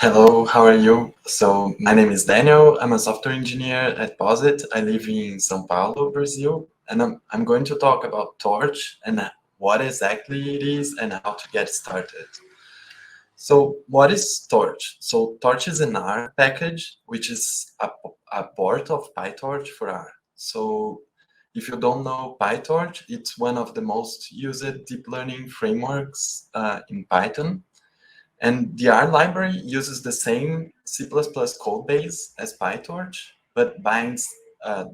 Hello, how are you? So my name is Daniel. I'm a software engineer at Posit. I live in São Paulo, Brazil, and I'm going to talk about Torch and what exactly it is and how to get started. So what is Torch? So Torch is an R package, which is a port of PyTorch for R. So if you don't know PyTorch, it's one of the most used deep learning frameworks in Python. And the R library uses the same C++ code base as PyTorch, but binds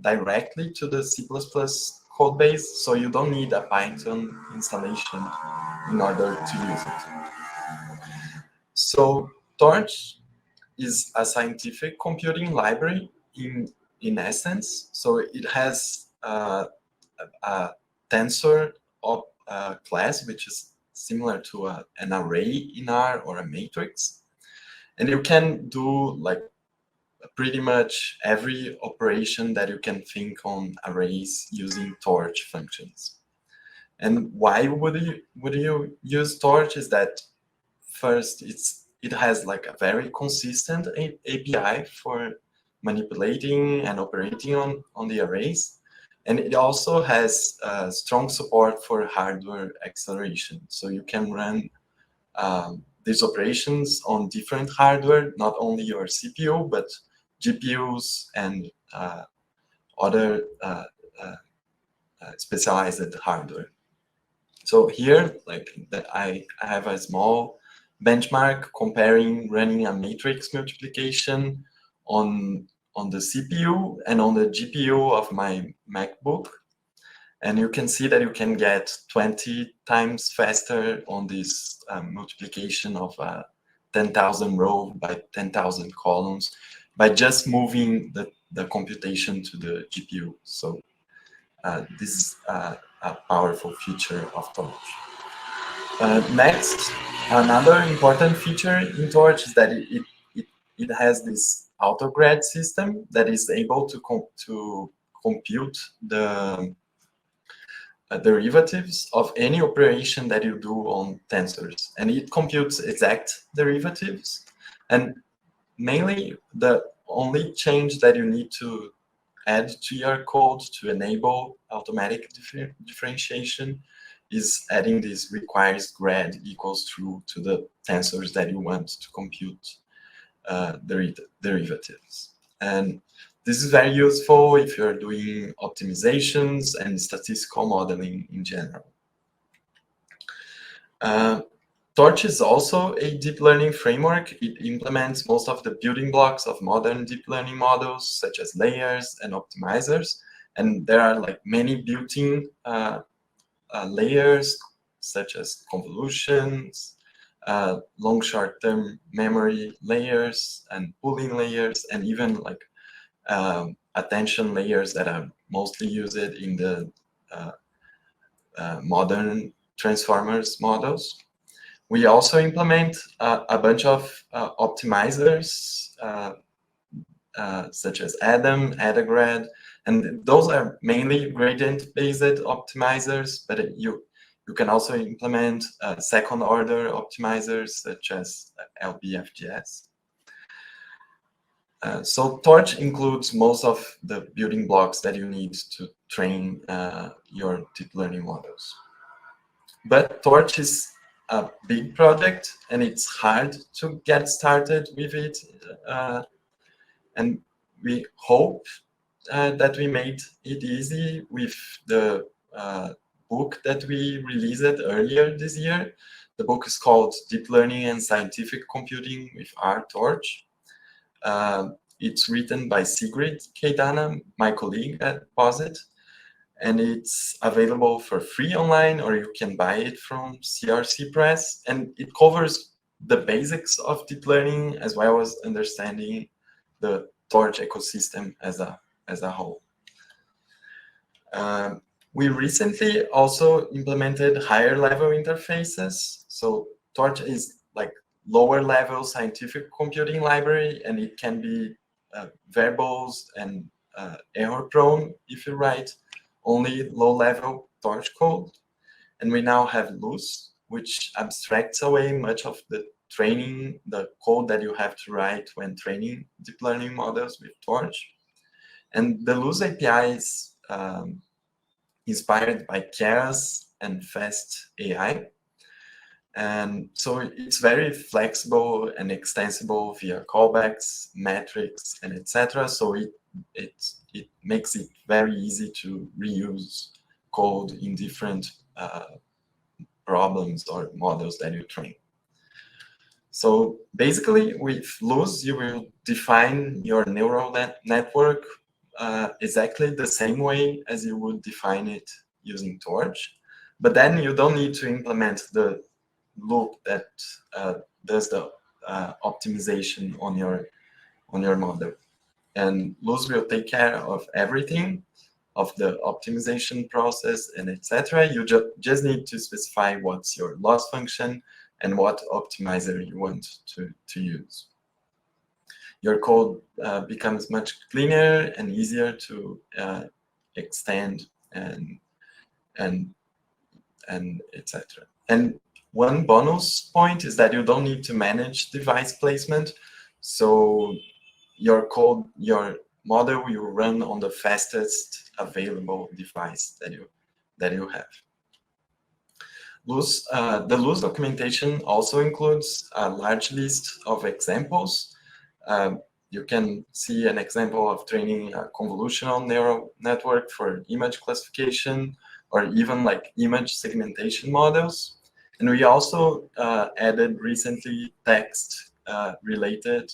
directly to the C++ code base, so you don't need a Python installation in order to use it. So Torch is a scientific computing library in essence. So it has a tensor of class, which is similar to an array in R or a matrix. And you can do like pretty much every operation that you can think on arrays using Torch functions. And why would you use Torch is that first it has like a very consistent API for manipulating and operating on the arrays. And it also has strong support for hardware acceleration. So you can run these operations on different hardware, not only your CPU, but GPUs and other specialized hardware. So here, like I have a small benchmark comparing running a matrix multiplication on the CPU and on the GPU of my MacBook. And you can see that you can get 20 times faster on this multiplication of 10,000 row by 10,000 columns by just moving the computation to the GPU. So this is a powerful feature of Torch. Next, another important feature in Torch is that it has this autograd system that is able to compute the derivatives of any operation that you do on tensors. And it computes exact derivatives. And mainly the only change that you need to add to your code to enable automatic differentiation is adding this requires grad equals true to the tensors that you want to compute derivatives. And this is very useful if you're doing optimizations and statistical modeling in general. Torch is also a deep learning framework. It implements most of the building blocks of modern deep learning models, such as layers and optimizers. And there are like many built-in layers, such as convolutions, long short-term memory layers, and pooling layers, and even like attention layers that are mostly used in the modern transformers models. We also implement a bunch of optimizers, such as Adam, Adagrad, and those are mainly gradient-based optimizers, but you can also implement second-order optimizers, such as LBFGS. So Torch includes most of the building blocks that you need to train your deep learning models. But Torch is a big project and it's hard to get started with it. And we hope that we made it easy with the book that we released earlier this year. The book is called Deep Learning and Scientific Computing with R Torch. It's written by Sigrid Keidana, my colleague at Posit, and it's available for free online, or you can buy it from CRC Press. And it covers the basics of deep learning as well as understanding the Torch ecosystem as a whole. We recently also implemented higher level interfaces. So Torch is like lower level scientific computing library, and it can be verbose and error prone if you write only low level Torch code. And we now have Loose, which abstracts away much of the training, the code that you have to write when training deep learning models with Torch. And the loose API is inspired by Keras and Fast AI. And so it's very flexible and extensible via callbacks, metrics, and etc. So it makes it very easy to reuse code in different problems or models that you train. So basically, with Luz, you will define your neural network exactly the same way as you would define it using Torch. But then you don't need to implement the loop that does the optimization on your model. And Luz will take care of everything, of the optimization process and etc. You just need to specify what's your loss function and what optimizer you want to use. Your code becomes much cleaner and easier to extend and etc. And one bonus point is that you don't need to manage device placement. So your code, your model will run on the fastest available device that you have. The Luz documentation also includes a large list of examples. You can see an example of training a convolutional neural network for image classification, or even like image segmentation models. And we also added recently text related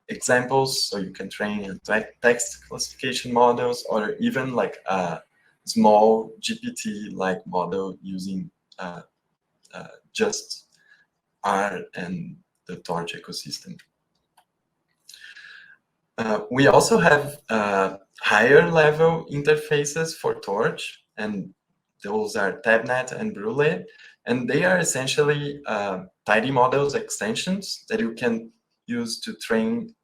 examples, so you can train text classification models, or even like a small GPT-like model using just R and the Torch ecosystem. We also have higher level interfaces for Torch, and those are TabNet and Brule, and they are essentially tidy models extensions that you can use to train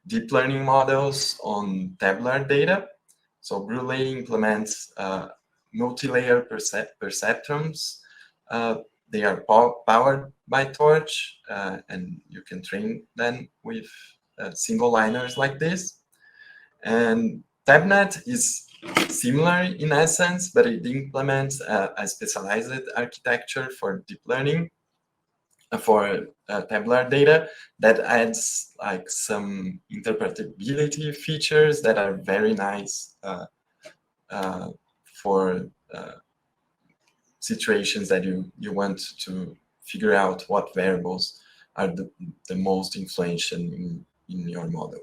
deep learning models on tabular data. So Brule implements multi-layer perceptrons. They are powered by Torch, and you can train them with single liners like this. And TabNet is similar in essence, but it implements a specialized architecture for deep learning for tabular data that adds like some interpretability features that are very nice for situations that you want to figure out what variables are the most influential in your model.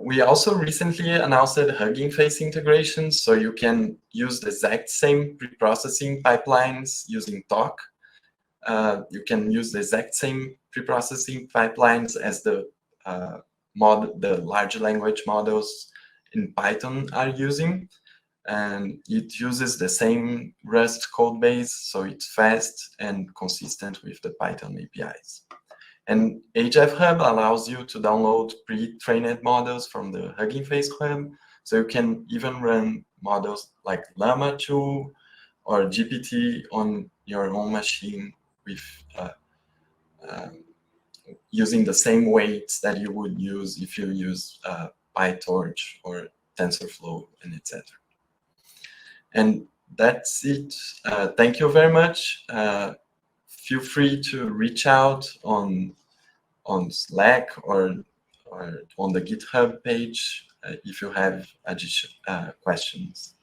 We also recently announced Hugging Face integration, so you can use the exact same preprocessing pipelines using Talk. You can use the exact same preprocessing pipelines as the large language models in Python are using. And it uses the same Rust code base, so it's fast and consistent with the Python APIs. And HF Hub allows you to download pre-trained models from the Hugging Face Hub, so you can even run models like Llama 2 or GPT on your own machine with using the same weights that you would use if you use PyTorch or TensorFlow and etc. And that's it. Thank you very much. Feel free to reach out on Slack or on the GitHub page if you have additional questions.